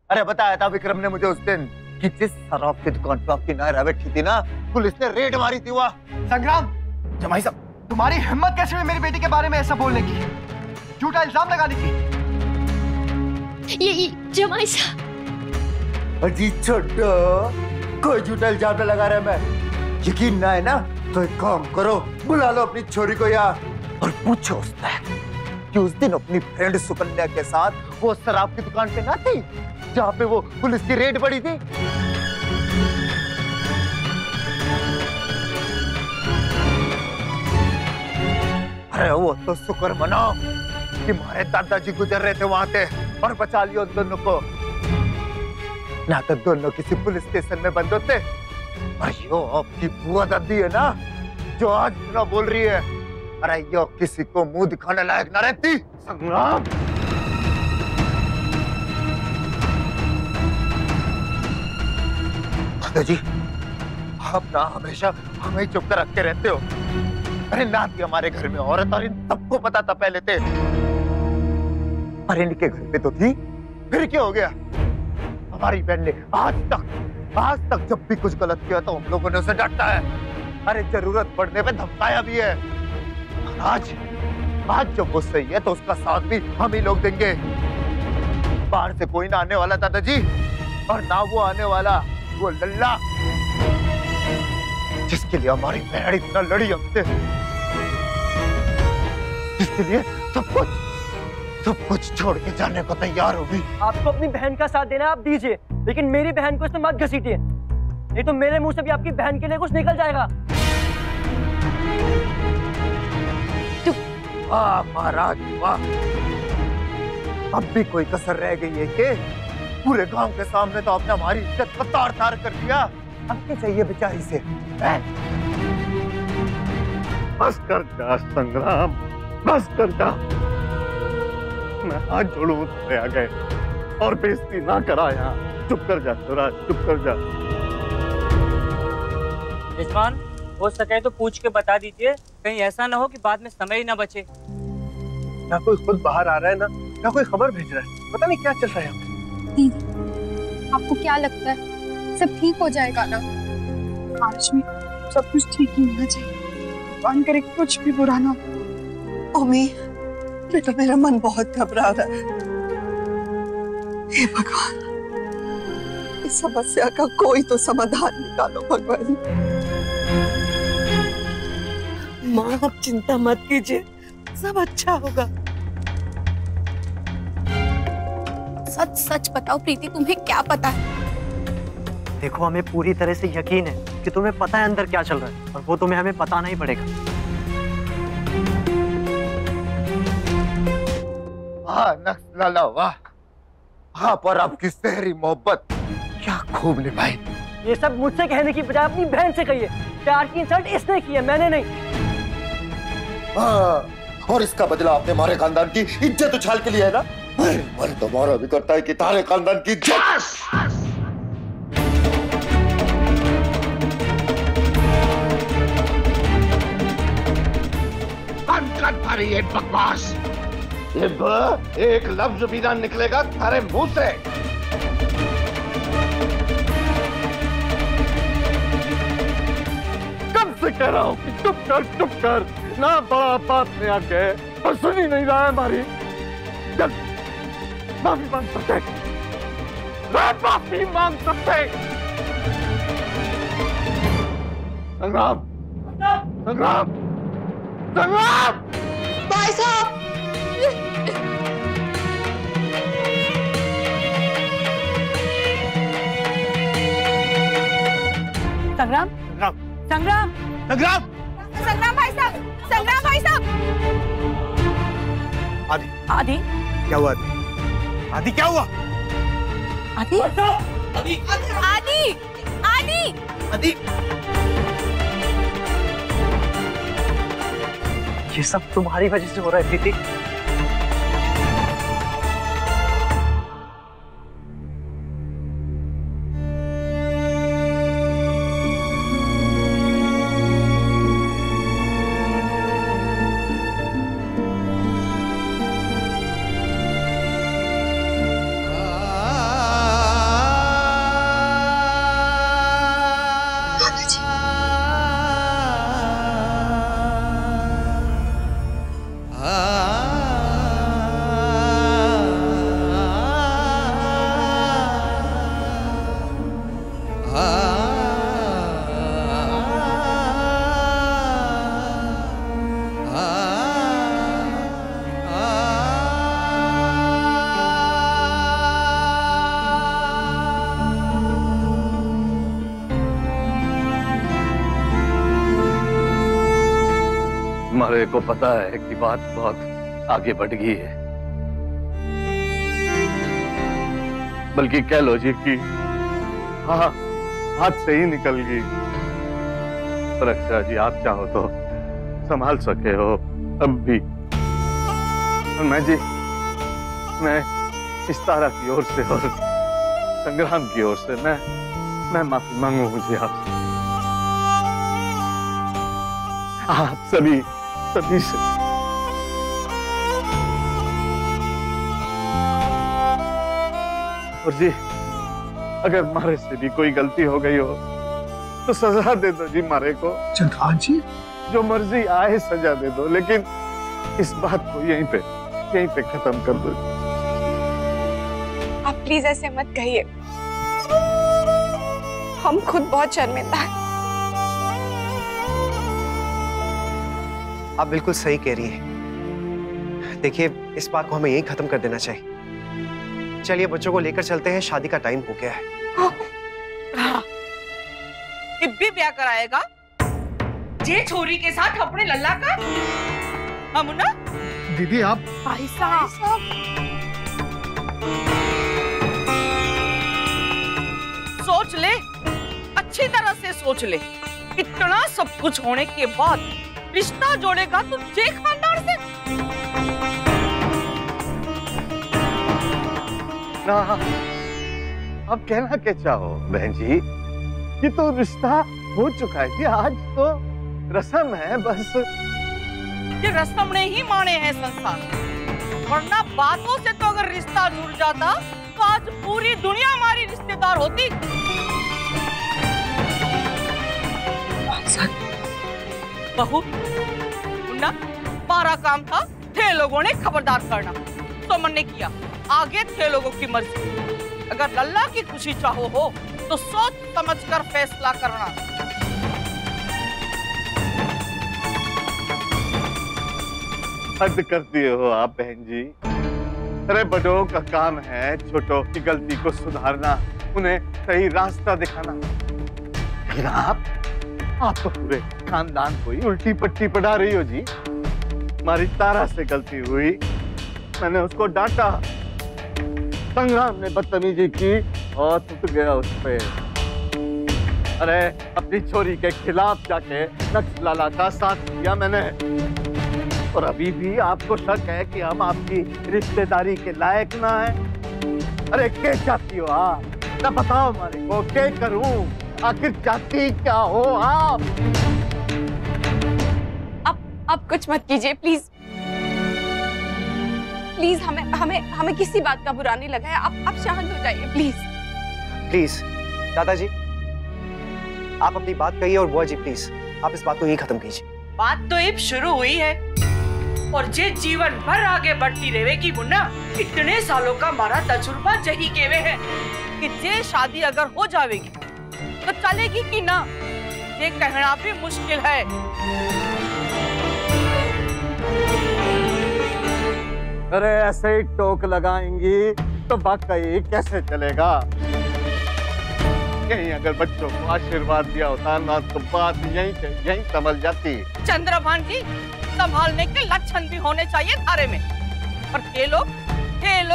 अरे बताया था विक्रम ने मुझे उस दिन कि जिस शराब की दुकान पे आपकी नायरा बैठी थी ना, पुलिस ने रेड मारी थी। वहाँ संग्राम, जमाई साहब, तुम्हारी हिम्मत कैसे हुई मेरी बेटी के बारे में ऐसा बोलने की, झूठा इल्जाम लगाने की? ये जमाई साहब। अजी छोटो, कोई झूठा इल्जाम लगा रहा है मैं? यकीन ना है ना तो एक काम करो, बुला लो अपनी छोरी को यहाँ और पूछो उससे कि उस दिन अपनी फ्रेंड सुकन्या के साथ वो शराब की दुकान पे ना थी जहाँ पे वो पुलिस की रेड पड़ी थी? अरे वो तो शुक्र मनाओ कि हमारे दादाजी गुजर रहे थे वहां से और बचा लिया उन दोनों को, ना तो दोनों किसी पुलिस स्टेशन में बंद होते। और यो आपकी बुआ दादी है ना जो आज इतना बोल रही है, अरे यो किसी को मुंह दिखाने लायक ना रहती। संग्राम, दादाजी आप ना हमेशा हमें चुप कर रख के रहते हो। अरे ना थी हमारे घर में औरत और इन सबको पता था पहले थे, पर इनके घर पे तो थी, फिर क्या हो गया? हमारी बहन ने आज तक जब भी कुछ गलत किया तो हम लोगों ने उसे डांटा है। अरे जरूरत पड़ने पे धमकाया भी है। आज जब वो सही है तो उसका साथ भी हम ही लोग देंगे। बाहर से कोई ना आने वाला दादाजी, और ना वो आने वाला वो लल्ला जिसके लिए हमारी बहन इतना लड़ी हमसे, जिसके लिए सब कुछ छोड़ के जाने को तैयार होगी। आपको अपनी बहन का साथ देना आप दीजिए, लेकिन मेरी बहन को इसमें मत घसीटिए, नहीं तो मेरे मुंह से भी आपकी बहन के लिए कुछ निकल जाएगा। वाह महाराज वाह, अब भी कोई कसर रह गई है कि पूरे गांव के सामने तो आपने हमारी इज्जत को तार-तार कर दिया। अब क्या चाहिए बेचारी से? बस कर जा संग्राम, बस कर जा। मैं हाथ जोड़ू उससे आ गए और बेइज्जती ना करा यहाँ। चुप कर जा सूरज, चुप कर जा। यजमान, हो सके तो पूछ के बता दीजिए, कहीं ऐसा ना हो कि बाद में समय ही ना बचे। ना कोई खुद बाहर आ रहा है ना कोई खबर भेज रहा है, पता नहीं क्या चल रहा है। दीदी, आपको क्या लगता है सब ठीक हो जाएगा ना? आज में सब कुछ ठीक ही होना चाहिए, भगवान करे कुछ भी बुरा ना हो। ओमी, बेटा मेरा मन बहुत घबरा रहा है। हे भगवान, इस समस्या का कोई तो समाधान निकालो भगवान। माँ आप चिंता मत कीजिए, सब अच्छा होगा। सच सच बताओ प्रीति, तुम्हें क्या पता है? देखो, हमें पूरी तरह से यकीन है कि तुम्हें पता है अंदर क्या चल रहा है, और वो तुम्हें हमें बताना ही पड़ेगा। वाह नक्स लाला वाह, हाँ पर आपकी सहरी मोहब्बत क्या खूब निभाई। ये सब मुझसे कहने की बजाय अपनी बहन से कहिए। प्यार की इंसल्ट इसने की है, मैंने नहीं। हाँ, और इसका बदला आपने हमारे खानदान की इज्जत उछाल के लिया है ना? मन तो हमारा भी करता है कि तारे खानदान की इज्जत। बंद कर थारी ये बकवास। एक लफ्ज भी ना निकलेगा थारे मुंह से। कब से कह रहा हूँ कि चुप कर ना, बड़ा बात में आ गए और सुनी नहीं रहा है हमारी। माफी मांग सकते, माफी मांग सकते। संग्राम, संग्राम, संग्राम, भाई साहब, संग्राम, संग्राम, संग्राम, संग्राम भाई साहब, संग्राम भाई साहब। आदि, आदि क्या हुआ? आदि क्या हुआ? आदि, आदि, आदि, आदि, आदि, ये सब तुम्हारी वजह से हो रहा है प्रीति। लोहे को पता है कि बात बहुत आगे बढ़ गई है, बल्कि कह लो जी कि हाँ, हाथ से ही निकल गई। पर अक्षरा जी, आप चाहो तो संभाल सके हो अब भी। और मैं इस तारा की ओर से और संग्राम की ओर से मैं माफी मांगू मुझे आपसे, आप सभी से। और जी, अगर मारे से भी कोई गलती हो गई हो तो सजा दे दो जी मारे को। चंद्रभान जी, जो मर्जी आए सजा दे दो, लेकिन इस बात को यहीं पे खत्म कर दो। आप प्लीज ऐसे मत कहिए, हम खुद बहुत शर्मिंदा हैं। आप बिल्कुल सही कह रही हैं। देखिए, इस बात को हमें यहीं खत्म कर देना चाहिए। चलिए बच्चों को लेकर चलते हैं, शादी का टाइम हो गया है। इब्बी ब्याह कराएगा जे छोरी के साथ अपने लल्ला का। हम ना दीदी, आप भाई साहब सोच ले, अच्छी तरह से सोच ले। इतना सब कुछ होने के बाद रिश्ता जोड़ेगा तुम जे खानदान से? ना, आप कहना क्या चाहो बहन जी? ये तो रिश्ता हो चुका है जी, आज तो रस्म है बस। ये रस्म ने ही माने हैं संसार, वरना बातों से तो अगर रिश्ता जुड़ जाता तो आज पूरी दुनिया हमारी रिश्तेदार होती। बहू, मुन्ना, हमारा काम था थे लोगों ने खबरदार करना, तो मन ने किया। आगे थे लोगों की मर्जी। अगर लल्ला की खुशी चाहो हो तो सोच समझकर फैसला करना। हद करती हो आप बहन जी। अरे बड़ों का काम है छोटों की गलती को सुधारना, उन्हें सही रास्ता दिखाना। लेकिन आप तो पूरे खानदान को ही उल्टी पट्टी पढ़ा रही हो जी। हमारी तारा से गलती हुई, मैंने उसको डांटा, संग्राम ने बदतमीजी की और टूट गया उस पे। अरे अपनी छोरी के खिलाफ जाके नक्सलाला का साथ दिया मैंने, और अभी भी आपको शक है कि हम आपकी रिश्तेदारी के लायक ना हैं। अरे क्या चाहती हो आप? ना बताओ हमारे को, क्या करूं? आखिर चाहती क्या हो आप? आप कुछ मत कीजिए प्लीज। प्लीज हमें किसी बात का बुरा नहीं लगा है। आप शांत हो जाइए प्लीज। प्लीज दादाजी, आप अपनी बात कहिए, और बुआ जी प्लीज आप इस बात को यहीं खत्म कीजिए। बात तो अब शुरू हुई है और जे जीवन भर आगे बढ़ती रहेगी मुन्ना। इतने सालों का हमारा तजुर्बा यही केवे है कि जे शादी अगर हो जाएगी तो चलेगी कि ना, ये कहना भी मुश्किल है। अरे ऐसे ही टोक लगाएंगी तो वाकई कैसे चलेगा? यहीं अगर बच्चों को आशीर्वाद दिया होता ना तो बात यहीं संभल जाती। चंद्रभान जी, संभालने के लक्षण भी होने चाहिए थारे में। पर ये लोग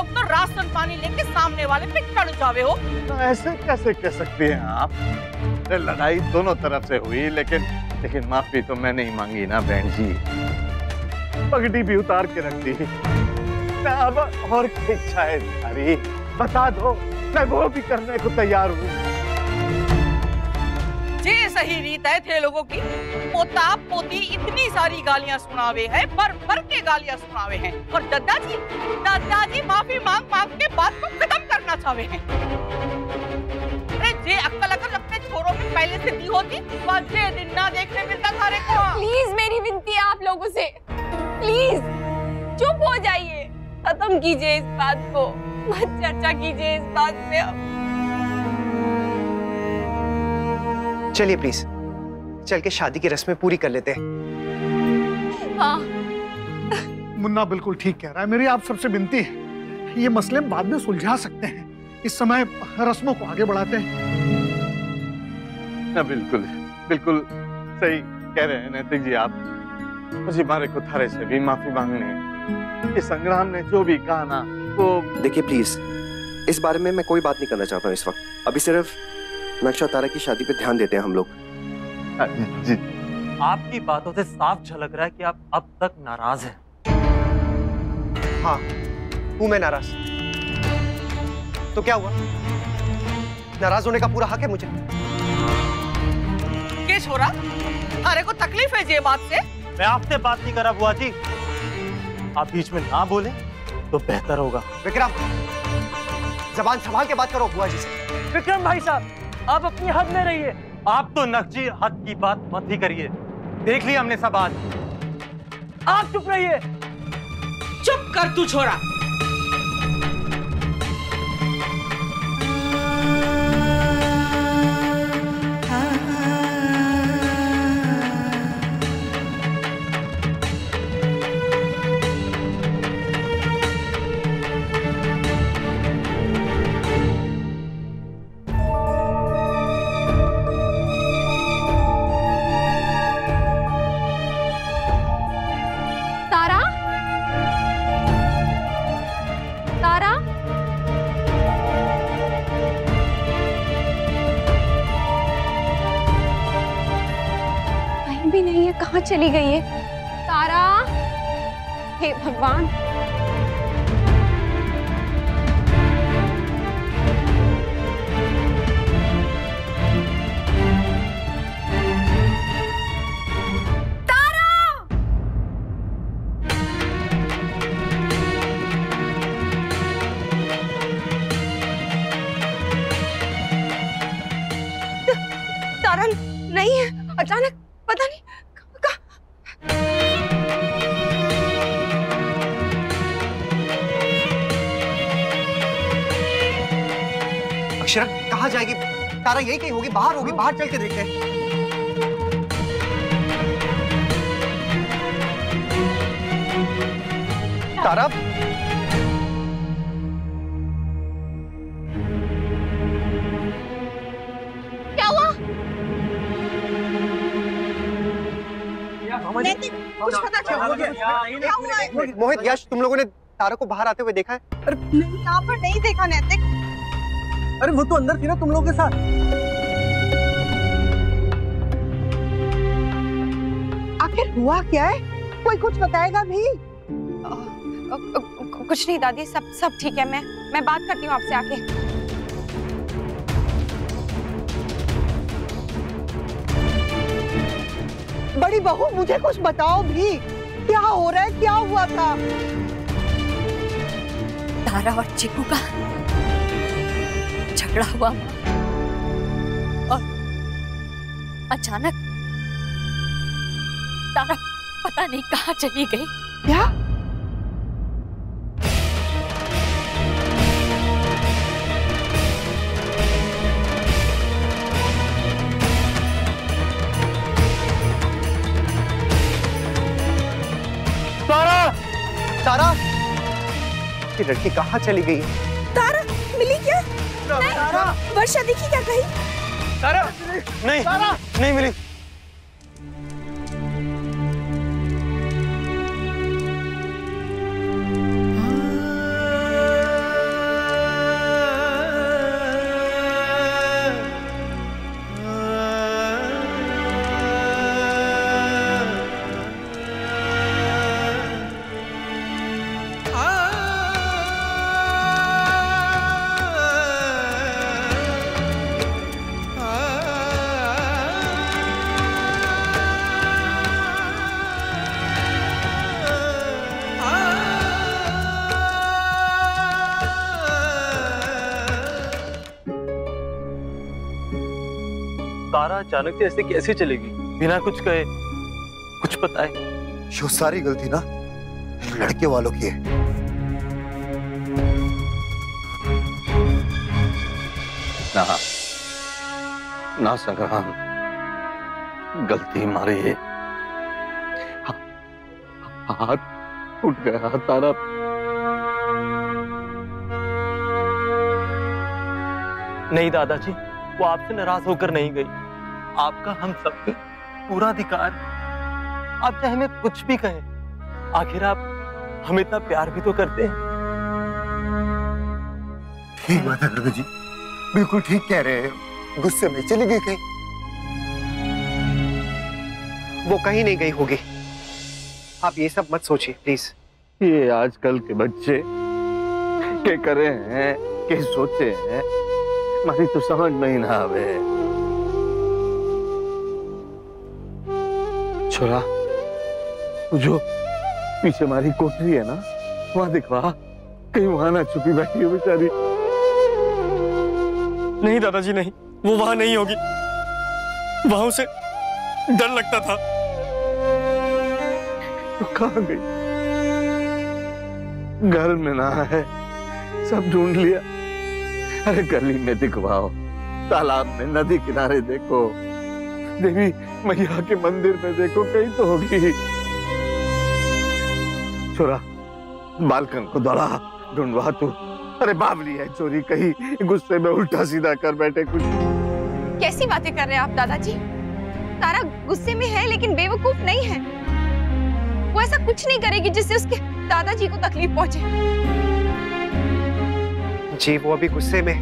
तो राशन पानी लेके सामने वाले पे चढ़ जावे हो। तो ऐसे कैसे कह सकती हैं आप? लड़ाई दोनों तरफ से हुई, लेकिन माफी तो मैंने ही मांगी ना बहन जी। पगड़ी भी उतार के रख दी। अब और क्या इच्छा है तुम्हारी? बता दो, मैं वो भी करने को तैयार हूँ। जे सही रीत है थे लोगों की। पोता पोती इतनी सारी गालियां सुनावे हैं, भर के गालियां सुनावे हैं, और दादाजी माफी मांग के बात को खत्म करना चाहे हैं। अरे जे अक्ल अगर अपने छोरों में पहले से दी होती तो आज ये दिन ना देखने मिलता सारे को। प्लीज मेरी विनती है आप लोगों से, प्लीज चुप हो जाइए, खत्म कीजिए इस बात को, मत चर्चा कीजिए इस बात पे अब। चलिए प्लीज चल के शादी की रस्में पूरी कर लेते हैं। हाँ मुन्ना बिल्कुल ठीक कह रहा है। मेरी आप सबसे विनती है, ये मसले हम बाद में सुलझा सकते हैं, इस समय रस्मों को आगे बढ़ाते हैं। ना बिल्कुल सही कह रहे हैं नैतिक जी आप। मुझे मारे को थारे से भी माफी मांगनी है। इस संग्राम ने जो भी कहा ना वो। देखिए प्लीज, इस बारे में मैं कोई बात नहीं करना चाहता हूँ इस वक्त। अभी सिर्फ नक्शा तारा की शादी पे ध्यान देते हैं हम लोग। जी। आपकी बातों से साफ झलक रहा है कि आप अब तक नाराज हैं। हाँ, हूं मैं नाराज। तो क्या हुआ? नाराज होने का पूरा हक है मुझे। के छोरा, अरे को तकलीफ है ये बात से? मैं आपसे बात नहीं कर रहा बुआ जी। आप बीच में ना बोले तो बेहतर होगा। विक्रम, जबान संभाल के बात करो बुआ जी से। विक्रम भाई साहब, आप अपनी हद में रहिए। आप तो नकजी हद की बात मत ही करिए। देख लिया हमने सब आज। आप चुप रहिए। चुप कर तू छोरा। कहाँ चली गई है तारा? हे भगवान। तारा! तारा नहीं है, अचानक पता नहीं। अक्षरा कहाँ जाएगी? तारा यही कहीं होगी, बाहर होगी। बाहर चल के देखते हैं। तारा, क्या हुआ? कुछ पता क्या हुआ? क्या हुआ है? मोहित, यश, तुम लोगों ने तारा को बाहर आते हुए देखा है? नहीं, यहाँ पर नहीं देखा नैतिक। अरे वो तो अंदर थी ना तुम लोगों के साथ। आखिर हुआ क्या है? कोई कुछ बताएगा भी? कुछ नहीं दादी, सब ठीक है। मैं बात करती हूँ आपसे आके। बड़ी बहू, मुझे कुछ बताओ भी। क्या हो रहा है? क्या हुआ था? तारा और चिकू का झगड़ा हुआ और अचानक तारा पता नहीं कहाँ चली गई। क्या? तारा, ये लड़की कहाँ चली गई? तारा मिली क्या? तारा, वर्षा दिखी क्या कहीं? तारा नहीं, नहीं मिली। तारा अचानक से ऐसे कैसे चलेगी बिना कुछ कहे, कुछ बताए? जो सारी गलती ना लड़के वालों की है। ना संग्राम, गलती हमारी है। हाथ टूट गया तारा। नहीं दादाजी, वो आपसे नाराज होकर नहीं गई। आपका हम सब पे पूरा अधिकार। आप चाहे हमें कुछ भी कहें, आखिर आप हमें इतना प्यार भी तो करते हैं। ठीक बात है दादा जी, बिल्कुल ठीक कह रहे हैं। गुस्से में चली गई कहीं। वो कहीं नहीं गई होगी, आप ये सब मत सोचिए प्लीज। ये आजकल के बच्चे के करे हैं, के सोचे हैं, हमारी तो समझ में ही ना आवे। छोरा, जो पीछे हमारी कोठरी है ना, वहां दिखवा, कहीं वहां ना छुपी बैठी हो बेचारी। नहीं दादाजी नहीं, वो वहां नहीं होगी। वहां उसे डर लगता था। तो कहाँ गई? घर में ना है, सब ढूंढ लिया। अरे गली में दिखवाओ, तालाब में, नदी किनारे देखो, देवी मैया के मंदिर में देखो, कहीं तो होगी। छोरा, बालकन को दौड़ा, ढूंढवा तू। अरे बावली है चोरी, कहीं गुस्से में उल्टा सीधा कर बैठे कुछ। कैसी बातें कर रहे हैं आप दादाजी? तारा गुस्से में है लेकिन बेवकूफ नहीं है। वो ऐसा कुछ नहीं करेगी जिससे उसके दादाजी को तकलीफ पहुंचे। जी वो अभी गुस्से में,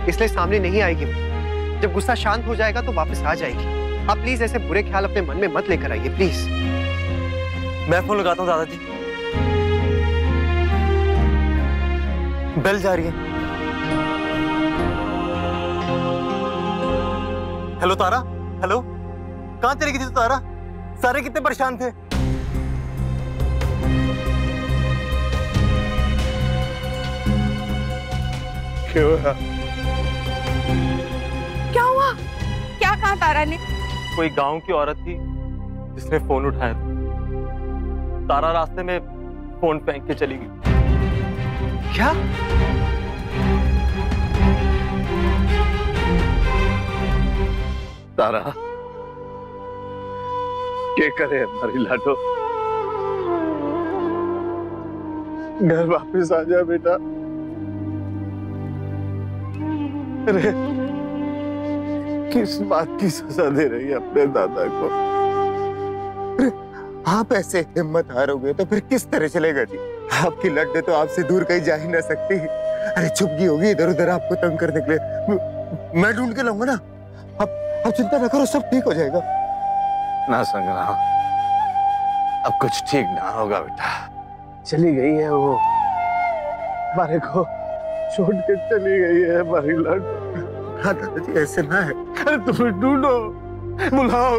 इसलिए सामने नहीं आएगी। जब गुस्सा शांत हो जाएगा तो वापस आ जाएगी। आप प्लीज ऐसे बुरे ख्याल अपने मन में मत लेकर आइए प्लीज। मैं फोन लगाता हूँ दादाजी। बेल जा रही है। हेलो तारा, हेलो, कहाँ चली गई थी तारा? सारे कितने परेशान थे। क्या हुआ? क्या हुआ? क्या कहा तारा ने? कोई गांव की औरत थी जिसने फोन उठाया था। तारा रास्ते में फोन फेंक के चली गई। क्या? तारा, क्या करे हमारी लाडो? घर वापस आ जा बेटा। अरे किस बात की सजा दे रही है अपने दादा को? आप ऐसे हिम्मत हारोगे तो फिर किस तरह चलेगा जी? आपकी लड्डू तो आपसे दूर कहीं जा ही ना सकती। अरे चुप गई होगी इधर उधर आपको तंग करने के लिए। मैं ढूंढ के लाऊंगा ना। अब चिंता ना करो, सब ठीक हो जाएगा। ना संग्राम, अब कुछ ठीक ना होगा बेटा। चली गई है वो, हमारे को छोड़ के चली गई है हमारी लड्डू। हाँ दादाजी ऐसे ना है। अरे तुम्हें ढूंढो, बुलाओ,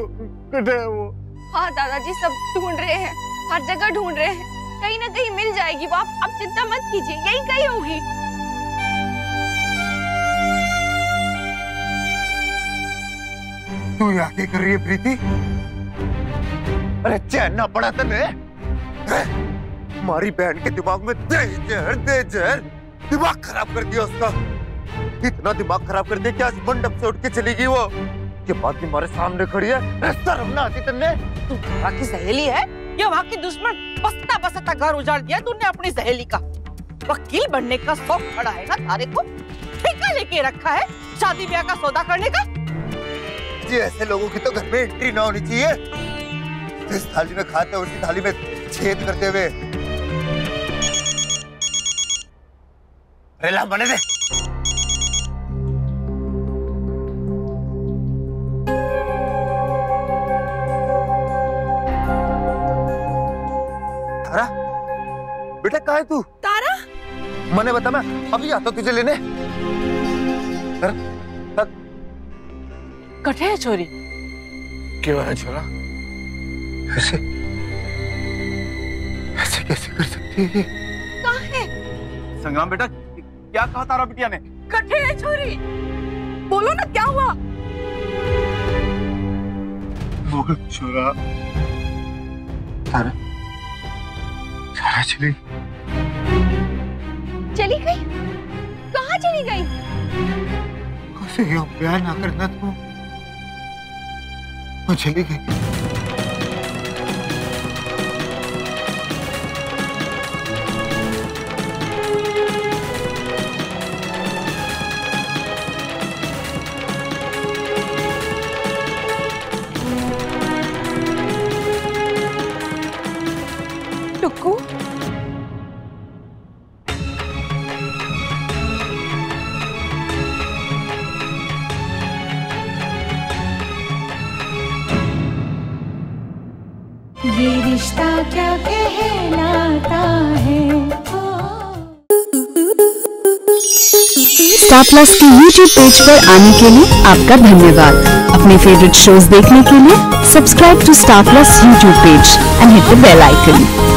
कटे है वो। हाँ दादाजी सब ढूंढ रहे हैं, हर जगह ढूंढ रहे हैं, कहीं ना कहीं मिल जाएगी वो। आप चिंता मत कीजिए, यही कहीं होगी। तू यहाँ क्या कर रही है प्रीति? अरे चैन ना पड़ा तने? हमारी बहन के दिमाग में दे जहर, दिमाग खराब कर दिया उसका। इतना दिमाग खराब कर दिया कि आज मंडप से उठ के चली गई वो। के बाद हमारे सामने खड़ी है, शर्म ना आती तन्ने? तू तारा की सहेली है या वहाँ की दुश्मन? बसता बसता घर उजाड़ दिया तूने अपनी सहेली का। वकील बनने का शौक खड़ा है ना तारे को? ठेका लेके रखा है शादी ब्याह का सौदा करने का? जी ऐसे लोगों की तो घर में एंट्री ना होनी चाहिए। जिस थाली में खाते हैं उसी थाली में छेद करते हुए। रेला बने दे। तारा, बेटा कहाँ है तू? तारा? मने बता, मैं अभी आता तुझे लेने। कटे है छोरी? क्यों है छोरा? ऐसे ऐसे कैसे कर सकती है? कहाँ है? संग्राम बेटा, क्या कहा तारा बिटिया ने? कटे है छोरी, बोलो ना क्या हुआ? बोल छोरा। तारा, तारा चली गई? कहाँ चली गई? उसे ये बयान ना करना तो वो चली गई। ऐसा क्या कहलाता है। स्टार प्लस के YouTube पेज पर आने के लिए आपका धन्यवाद। अपने फेवरेट शोज देखने के लिए subscribe to Star Plus YouTube page and hit the bell icon.